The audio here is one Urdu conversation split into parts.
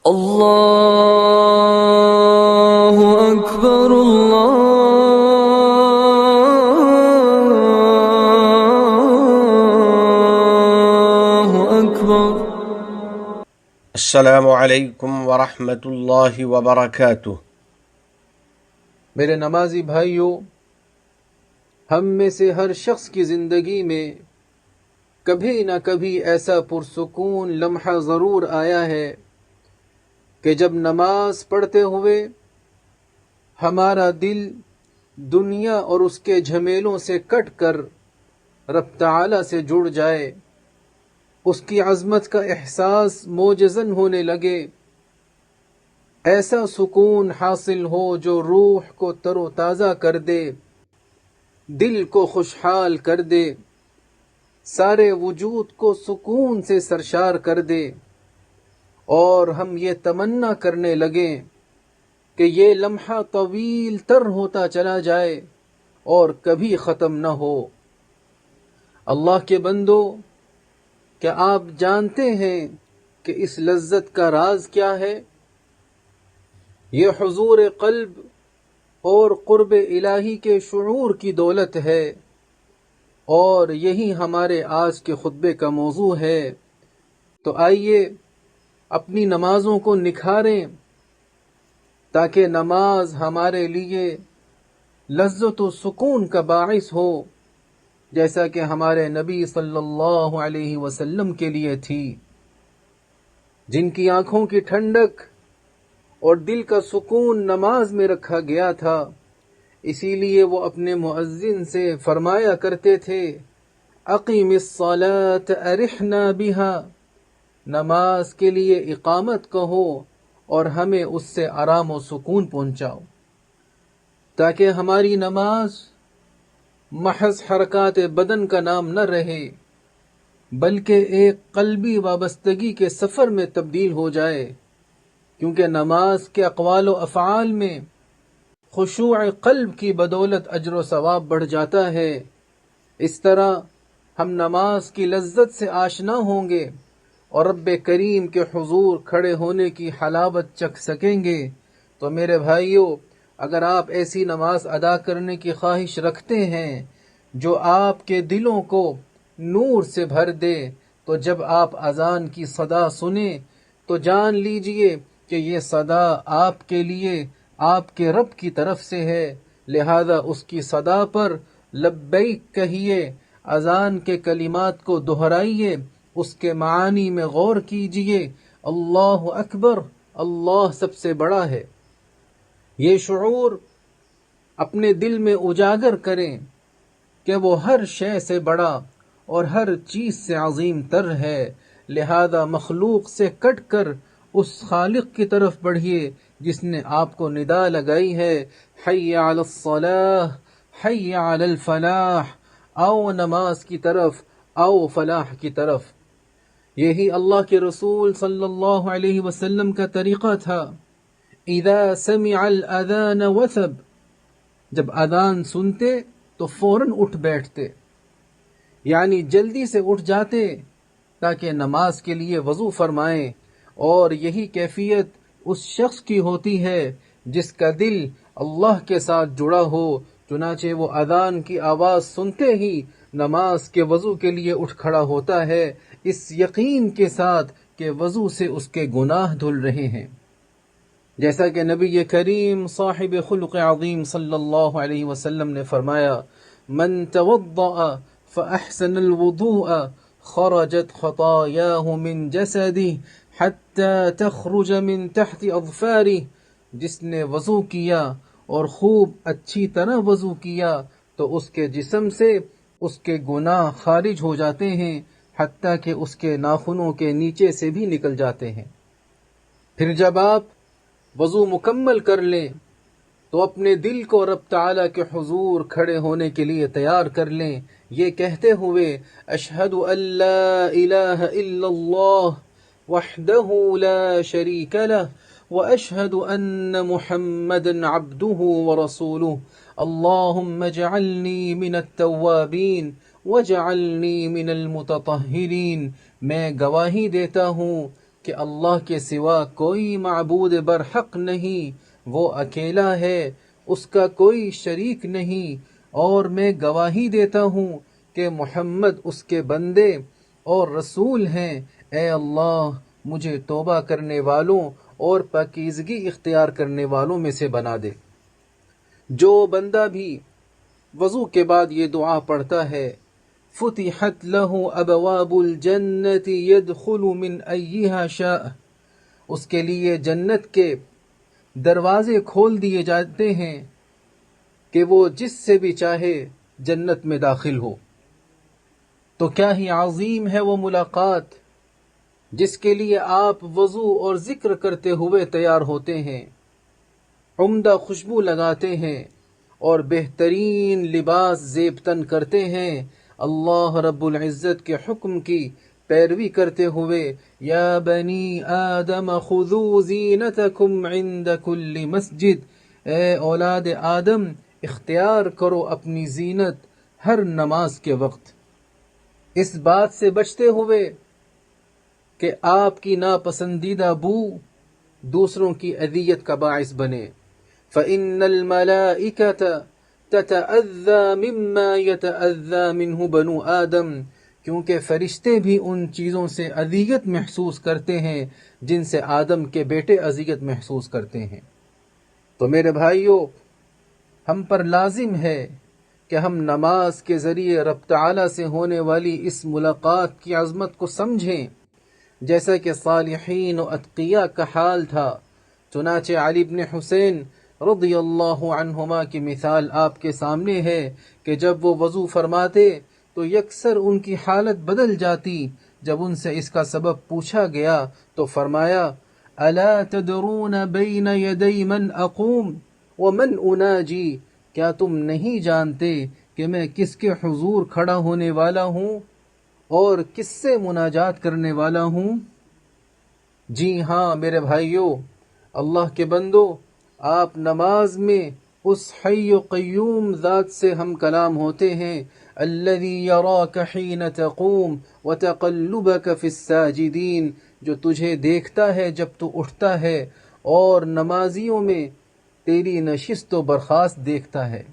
اللہ اکبر اللہ اکبر۔ السلام علیکم ورحمۃ اللہ وبرکاتہ۔ میرے نمازی بھائیوں، ہم میں سے ہر شخص کی زندگی میں کبھی نہ کبھی ایسا پرسکون لمحہ ضرور آیا ہے کہ جب نماز پڑھتے ہوئے ہمارا دل دنیا اور اس کے جھمیلوں سے کٹ کر رب تعالی سے جڑ جائے، اس کی عظمت کا احساس موجزن ہونے لگے، ایسا سکون حاصل ہو جو روح کو تر و تازہ کر دے، دل کو خوشحال کر دے، سارے وجود کو سکون سے سرشار کر دے، اور ہم یہ تمنا کرنے لگیں کہ یہ لمحہ طویل تر ہوتا چلا جائے اور کبھی ختم نہ ہو۔ اللہ کے بندو، کیا آپ جانتے ہیں کہ اس لذت کا راز کیا ہے؟ یہ حضور قلب اور قرب الہی کے شعور کی دولت ہے، اور یہی ہمارے آج کے خطبے کا موضوع ہے۔ تو آئیے اپنی نمازوں کو نکھاریں تاکہ نماز ہمارے لیے لذت و سکون کا باعث ہو، جیسا کہ ہمارے نبی صلی اللہ علیہ وسلم کے لیے تھی، جن کی آنکھوں کی ٹھنڈک اور دل کا سکون نماز میں رکھا گیا تھا۔ اسی لیے وہ اپنے مؤذن سے فرمایا کرتے تھے، اقیم الصلاۃ ارحنا بہا، نماز کے لیے اقامت کہو اور ہمیں اس سے آرام و سکون پہنچاؤ، تاکہ ہماری نماز محض حرکات بدن کا نام نہ رہے بلکہ ایک قلبی وابستگی کے سفر میں تبدیل ہو جائے، کیونکہ نماز کے اقوال و افعال میں خشوع قلب کی بدولت اجر و ثواب بڑھ جاتا ہے۔ اس طرح ہم نماز کی لذت سے آشنا ہوں گے اور رب کریم کے حضور کھڑے ہونے کی حلاوت چکھ سکیں گے۔ تو میرے بھائیوں، اگر آپ ایسی نماز ادا کرنے کی خواہش رکھتے ہیں جو آپ کے دلوں کو نور سے بھر دے، تو جب آپ اذان کی صدا سنیں تو جان لیجئے کہ یہ صدا آپ کے لیے آپ کے رب کی طرف سے ہے، لہذا اس کی صدا پر لبیک کہیے، اذان کے کلمات کو دہرائیے، اس کے معانی میں غور کیجئے، اللہ اکبر، اللہ سب سے بڑا ہے۔ یہ شعور اپنے دل میں اجاگر کریں کہ وہ ہر شے سے بڑا اور ہر چیز سے عظیم تر ہے، لہذا مخلوق سے کٹ کر اس خالق کی طرف بڑھیے جس نے آپ کو ندا لگائی ہے، حی علی الصلاح، حی علی الفلاح، آؤ نماز کی طرف، آؤ فلاح کی طرف۔ یہی اللہ کے رسول صلی اللہ علیہ وسلم کا طریقہ تھا۔ اذا سمع الاذان وثب، جب اذان سنتے تو فوراً اٹھ بیٹھتے، یعنی جلدی سے اٹھ جاتے تاکہ نماز کے لیے وضو فرمائیں، اور یہی کیفیت اس شخص کی ہوتی ہے جس کا دل اللہ کے ساتھ جڑا ہو، چنانچہ وہ اذان کی آواز سنتے ہی نماز کے وضو کے لیے اٹھ کھڑا ہوتا ہے، اس یقین کے ساتھ کہ وضو سے اس کے گناہ دھل رہے ہیں، جیسا کہ نبی کریم صاحب خلق عظیم صلی اللہ علیہ وسلم نے فرمایا، من توضأ فأحسن الوضوء خرجت خطاياه من جسده حتى تخرج من تحت اظفاره، جس نے وضو کیا اور خوب اچھی طرح وضو کیا تو اس کے جسم سے اس کے گناہ خارج ہو جاتے ہیں، حتیٰ کہ اس کے ناخنوں کے نیچے سے بھی نکل جاتے ہیں۔ پھر جب آپ وضو مکمل کر لیں تو اپنے دل کو رب تعالیٰ کے حضور کھڑے ہونے کے لیے تیار کر لیں، یہ کہتے ہوئے، اشہد ان لا الہ الا اللہ وحدہ لا شریک لہ واشہد ان محمدا عبدہ ورسولہ، اللہم اجعلنی من التوابین واجعلنی من المتطہرین، میں گواہی دیتا ہوں کہ اللہ کے سوا کوئی معبود برحق نہیں، وہ اکیلا ہے، اس کا کوئی شریک نہیں، اور میں گواہی دیتا ہوں کہ محمد اس کے بندے اور رسول ہیں۔ اے اللہ مجھے توبہ کرنے والوں اور پاکیزگی اختیار کرنے والوں میں سے بنا دے۔ جو بندہ بھی وضو کے بعد یہ دعا پڑھتا ہے، فتحت له ابواب الجنت يدخل من ایہا شاء، اس کے لیے جنت کے دروازے کھول دیے جاتے ہیں کہ وہ جس سے بھی چاہے جنت میں داخل ہو۔ تو کیا ہی عظیم ہے وہ ملاقات جس کے لیے آپ وضو اور ذکر کرتے ہوئے تیار ہوتے ہیں، عمدہ خوشبو لگاتے ہیں اور بہترین لباس زیب تن کرتے ہیں، اللہ رب العزت کے حکم کی پیروی کرتے ہوئے، یا بنی آدم خذوا زینتکم عند کل مسجد، اے اولاد آدم اختیار کرو اپنی زینت ہر نماز کے وقت، اس بات سے بچتے ہوئے کہ آپ کی ناپسندیدہ بو دوسروں کی اذیت کا باعث بنے۔ فَإِنَّ الْمَلَائِكَةَ تَتَأَذَّى مِمَّا يَتَأَذَّى مِنْهُ بَنُو آدم، کیونکہ فرشتے بھی ان چیزوں سے اذیت محسوس کرتے ہیں جن سے آدم کے بیٹے اذیت محسوس کرتے ہیں۔ تو میرے بھائیوں، ہم پر لازم ہے کہ ہم نماز کے ذریعے رب تعالیٰ سے ہونے والی اس ملاقات کی عظمت کو سمجھیں، جیسا کہ صالحین و اتقیاء کا حال تھا۔ چنانچہ علی بن حسین رضی اللہ عنہما کی مثال آپ کے سامنے ہے کہ جب وہ وضو فرماتے تو یکسر ان کی حالت بدل جاتی۔ جب ان سے اس کا سبب پوچھا گیا تو فرمایا، الا تدرون بین یدی من اقوم ومن اناجی، کیا تم نہیں جانتے کہ میں کس کے حضور کھڑا ہونے والا ہوں اور کس سے مناجات کرنے والا ہوں؟ جی ہاں میرے بھائیوں، اللہ کے بندو، آپ نماز میں اس حی و قیوم ذات سے ہم کلام ہوتے ہیں، الذی یراک حین تقوم وتقلبک فی الساجدین، جو تجھے دیکھتا ہے جب تو اٹھتا ہے اور نمازیوں میں تیری نشست و برخاست دیکھتا ہے۔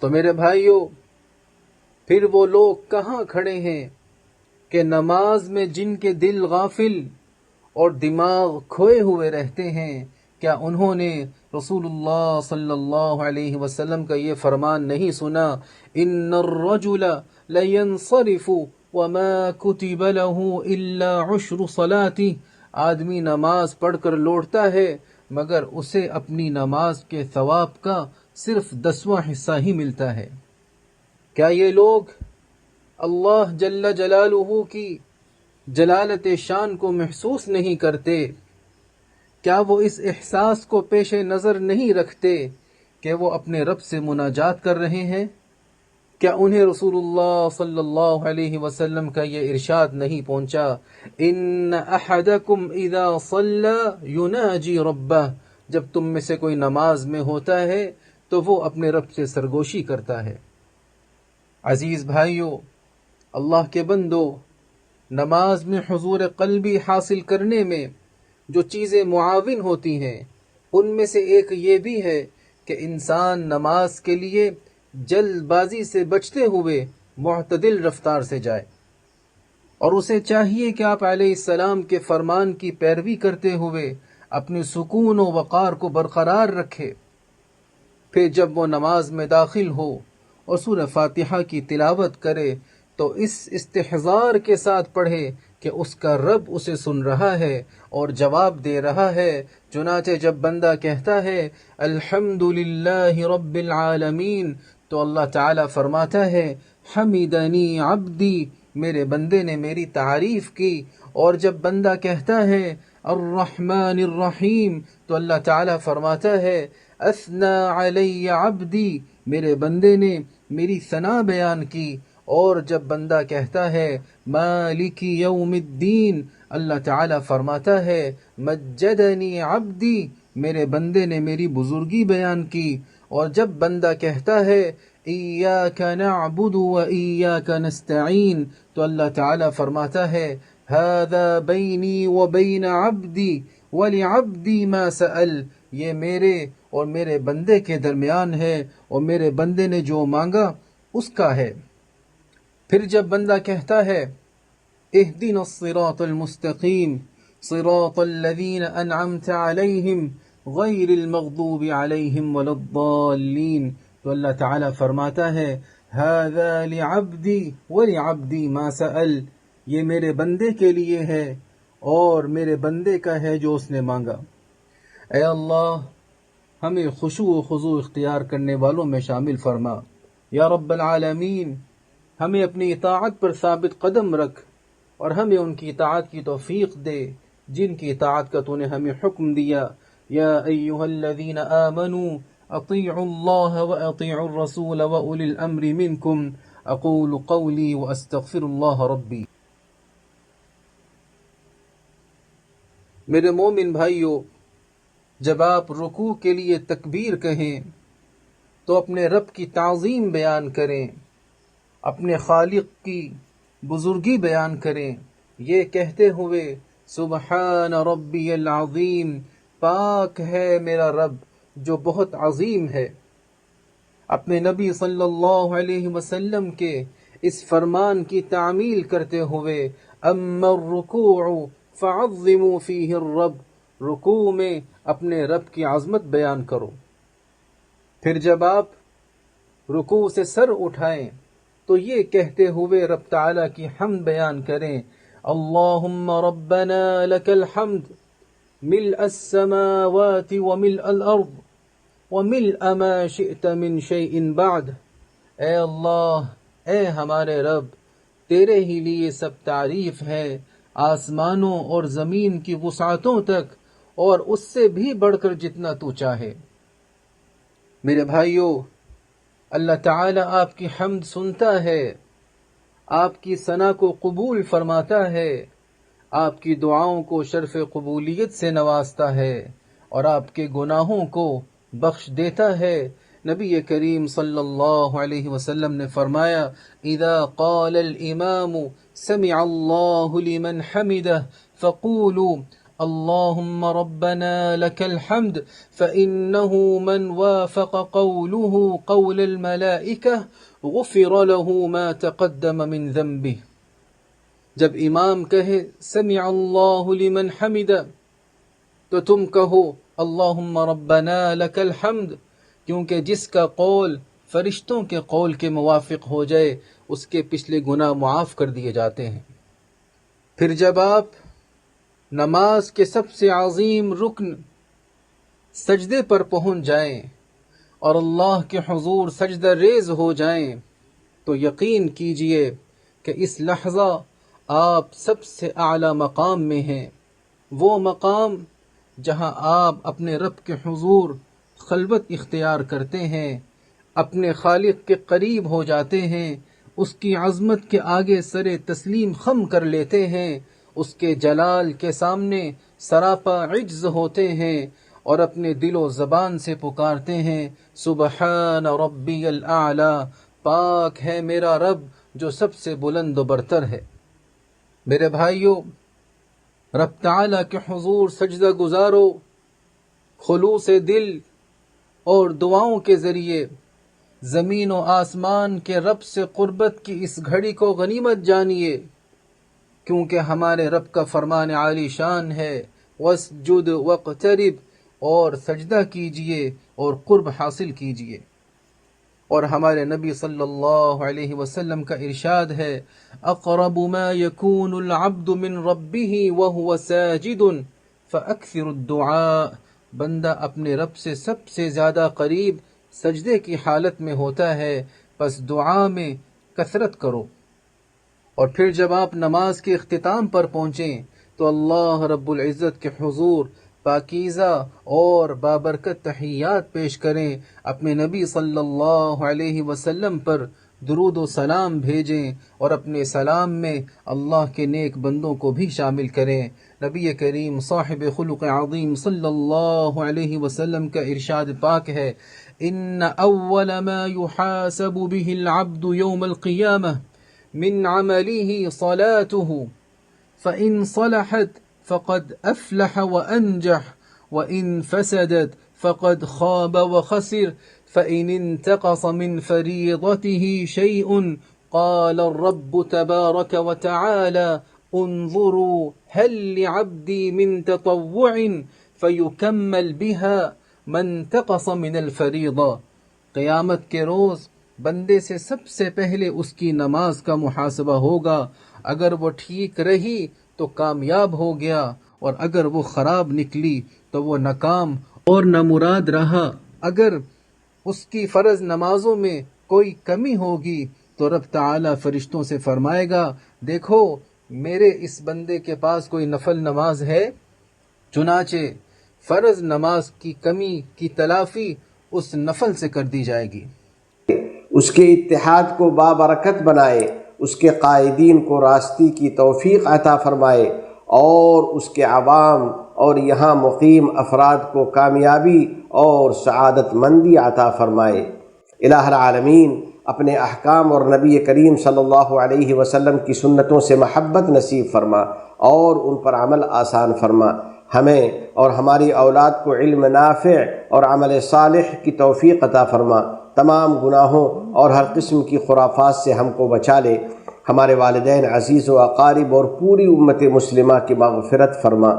تو میرے بھائیوں، پھر وہ لوگ کہاں کھڑے ہیں کہ نماز میں جن کے دل غافل اور دماغ کھوئے ہوئے رہتے ہیں، کیا انہوں نے رسول اللہ صلی اللہ علیہ وسلم کا یہ فرمان نہیں سنا، ان الرجل لینصرف وما کتب له الا عشر صلاته، آدمی نماز پڑھ کر لوٹتا ہے مگر اسے اپنی نماز کے ثواب کا صرف 10واں حصہ ہی ملتا ہے۔ کیا یہ لوگ اللہ جل جلالہ کی جلالت شان کو محسوس نہیں کرتے؟ کیا وہ اس احساس کو پیش نظر نہیں رکھتے کہ وہ اپنے رب سے مناجات کر رہے ہیں؟ کیا انہیں رسول اللہ صلی اللہ علیہ وسلم کا یہ ارشاد نہیں پہنچا، ان احدکم اذا صلی یناجی ربہ، جب تم میں سے کوئی نماز میں ہوتا ہے تو وہ اپنے رب سے سرگوشی کرتا ہے۔ عزیز بھائیوں، اللہ کے بندو، نماز میں حضور قلبی حاصل کرنے میں جو چیزیں معاون ہوتی ہیں ان میں سے ایک یہ بھی ہے کہ انسان نماز کے لیے جلد بازی سے بچتے ہوئے معتدل رفتار سے جائے، اور اسے چاہیے کہ آپ علیہ السلام کے فرمان کی پیروی کرتے ہوئے اپنے سکون و وقار کو برقرار رکھے۔ پھر جب وہ نماز میں داخل ہو اور سورہ فاتحہ کی تلاوت کرے تو اس استحضار کے ساتھ پڑھے کہ اس کا رب اسے سن رہا ہے اور جواب دے رہا ہے۔ چنانچہ جب بندہ کہتا ہے الحمدللہ رب العالمین تو اللہ تعالیٰ فرماتا ہے حمیدنی عبدی، میرے بندے نے میری تعریف کی۔ اور جب بندہ کہتا ہے الرحمن الرحیم تو اللہ تعالیٰ فرماتا ہے اثنا علی عبدی، میرے بندے نے میری ثنا بیان کی۔ اور جب بندہ کہتا ہے مالک یوم الدین، اللہ تعالیٰ فرماتا ہے مجدنی عبدی، میرے بندے نے میری بزرگی بیان کی۔ اور جب بندہ کہتا ہے ایاک نعبد و ایاک نستعین تو اللہ تعالیٰ فرماتا ہے هذا بینی وبین عبدی ولعبدی ما سأل، یہ میرے اور میرے بندے کے درمیان ہے اور میرے بندے نے جو مانگا اس کا ہے۔ پھر جب بندہ کہتا ہے اہدنا الصراط المستقیم صراط الذین انعمت علیہم غیر المغضوب علیہم ولا الضالین، تو اللہ تعالیٰ فرماتا ہے ھذا لعبدی ولعبدی ما سأل، یہ میرے بندے کے لیے ہے اور میرے بندے کا ہے جو اس نے مانگا۔ اے اللہ ہمیں خشوع و خضوع اختیار کرنے والوں میں شامل فرما۔ یا رب العالمین ہمیں اپنی اطاعت پر ثابت قدم رکھ اور ہمیں ان کی اطاعت کی توفیق دے جن کی اطاعت کا تو نے ہمیں حکم دیا۔ یا ایہا الذین آمنوا اطیعوا اللہ واطیعوا الرسول واولی الامر منکم، اقول قولی واستغفر اللہ ربی۔ میرے مومن بھائیو، جب آپ رکوع کے لیے تکبیر کہیں تو اپنے رب کی تعظیم بیان کریں، اپنے خالق کی بزرگی بیان کریں، یہ کہتے ہوئے سبحان ربی العظیم، پاک ہے میرا رب جو بہت عظیم ہے۔ اپنے نبی صلی اللہ علیہ وسلم کے اس فرمان کی تعمیل کرتے ہوئے اما الرکوع فعظموا فیہ الرب، رکوع میں اپنے رب کی عظمت بیان کرو۔ پھر جب آپ رکوع سے سر اٹھائیں تو یہ کہتے ہوئے رب تعالیٰ کی حمد بیان کریں اللہم ربنا لک الحمد ملء السماوات وملء الارض وملء ما شئت من شیء بعد، اے اللہ، اے ہمارے رب، تیرے ہی لیے سب تعریف ہے، آسمانوں اور زمین کی وسعتوں تک اور اس سے بھی بڑھ کر جتنا تو چاہے۔ میرے بھائیو، اللہ تعالیٰ آپ کی حمد سنتا ہے، آپ کی ثنا کو قبول فرماتا ہے، آپ کی دعاؤں کو شرف قبولیت سے نوازتا ہے اور آپ کے گناہوں کو بخش دیتا ہے۔ نبی کریم صلی اللہ علیہ وسلم نے فرمایا اذا قال الامام سمع اللہ لمن حمدہ فقولوا اللهم ربنا لك الحمد فإنه من وافق قوله قول الملائكة غفر له ما تقدم من ذنبه۔ جب امام کہے سمع اللہ لمن حمدہ تو تم کہو اللهم ربنا لك الحمد، کیونکہ جس کا قول فرشتوں کے قول کے موافق ہو جائے اس کے پچھلے گناہ معاف کر دیے جاتے ہیں۔ پھر جب آپ نماز کے سب سے عظیم رکن سجدے پر پہنچ جائیں اور اللہ کے حضور سجدہ ریز ہو جائیں تو یقین کیجئے کہ اس لحظہ آپ سب سے اعلیٰ مقام میں ہیں، وہ مقام جہاں آپ اپنے رب کے حضور خلوت اختیار کرتے ہیں، اپنے خالق کے قریب ہو جاتے ہیں، اس کی عظمت کے آگے سر تسلیم خم کر لیتے ہیں، اس کے جلال کے سامنے سراپا عجز ہوتے ہیں اور اپنے دل و زبان سے پکارتے ہیں سبحان ربی الاعلی، پاک ہے میرا رب جو سب سے بلند و برتر ہے۔ میرے بھائیو، رب تعالیٰ کے حضور سجدہ گزارو، خلوص دل اور دعاؤں کے ذریعے زمین و آسمان کے رب سے قربت کی اس گھڑی کو غنیمت جانیے، کیونکہ ہمارے رب کا فرمان عالی شان ہے وَاسْجُدْ وَاقْتَرِبْ، اور سجدہ کیجئے اور قرب حاصل کیجئے۔ اور ہمارے نبی صلی اللہ علیہ وسلم کا ارشاد ہے اقرب ما يكون العبد من ربه وهو ساجد فاكثر الدعاء، بندہ اپنے رب سے سب سے زیادہ قریب سجدے کی حالت میں ہوتا ہے، پس دعا میں کثرت کرو۔ اور پھر جب آپ نماز کے اختتام پر پہنچیں تو اللہ رب العزت کے حضور پاکیزہ اور بابرکت تحیات پیش کریں، اپنے نبی صلی اللہ علیہ وسلم پر درود و سلام بھیجیں اور اپنے سلام میں اللہ کے نیک بندوں کو بھی شامل کریں۔ نبی کریم صاحب خلق عظیم صلی اللہ علیہ وسلم کا ارشاد پاک ہے ان اول ما يحاسب به العبد يوم القیامہ من عمله صلاته فإن صلحت فقد أفلح وأنجح وإن فسدت فقد خاب وخسر فإن انتقص من فريضته شيء قال الرب تبارك وتعالى انظروا هل لعبدي من تطوع فيكمل بها ما انتقص من الفریضہ. قیامت کے روز بندے سے سب سے پہلے اس کی نماز کا محاسبہ ہوگا. اگر وہ ٹھیک رہی تو کامیاب ہو گیا، اور اگر وہ خراب نکلی تو وہ ناکام اور نامراد رہا. اگر اس کی فرض نمازوں میں کوئی کمی ہوگی تو رب تعالی فرشتوں سے فرمائے گا دیکھو میرے اس بندے کے پاس کوئی نفل نماز ہے. چنانچہ فرض نماز کی کمی کی تلافی اس نفل سے کر دی جائے گی. اس کے اتحاد کو بابرکت بنائے، اس کے قائدین کو راستی کی توفیق عطا فرمائے، اور اس کے عوام اور یہاں مقیم افراد کو کامیابی اور سعادت مندی عطا فرمائے. الہ العالمین اپنے احکام اور نبی کریم صلی اللہ علیہ وسلم کی سنتوں سے محبت نصیب فرما اور ان پر عمل آسان فرما. ہمیں اور ہماری اولاد کو علم نافع اور عمل صالح کی توفیق عطا فرما. تمام گناہوں اور ہر قسم کی خرافات سے ہم کو بچا لے. ہمارے والدین عزیز و اقارب اور پوری امت مسلمہ کی مغفرت فرما.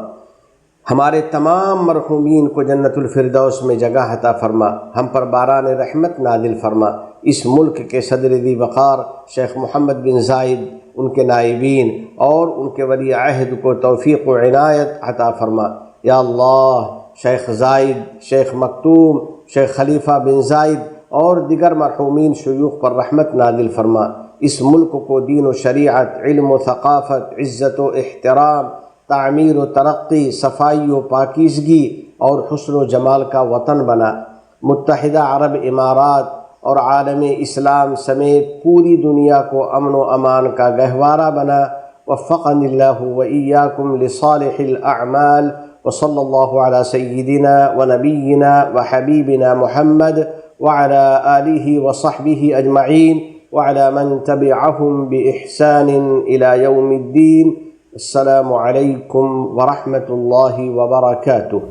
ہمارے تمام مرحومین کو جنت الفردوس میں جگہ عطا فرما. ہم پر باران رحمت نازل فرما. اس ملک کے صدر ذی وقار شیخ محمد بن زائد، ان کے نائبین اور ان کے ولی عہد کو توفیق و عنایت عطا فرما. یا اللہ شیخ زائد، شیخ مکتوم، شیخ خلیفہ بن زائد اور دیگر مرحومین شیوخ پر رحمت نازل فرما. اس ملک کو دین و شریعت، علم و ثقافت، عزت و احترام، تعمیر و ترقی، صفائی و پاکیزگی اور حسن و جمال کا وطن بنا. متحدہ عرب امارات اور عالم اسلام سمیت پوری دنیا کو امن و امان کا گہوارہ بنا. وفقنی اللہ و ایاکم لصالح الاعمال. وصلی اللہ علی سیدنا و نبینا و حبیبنا محمد وعلى آلہ وصحبہ اجمعین وعلى من تبعهم بإحسان إلى يوم الدين. السلام عليكم ورحمة الله وبركاته.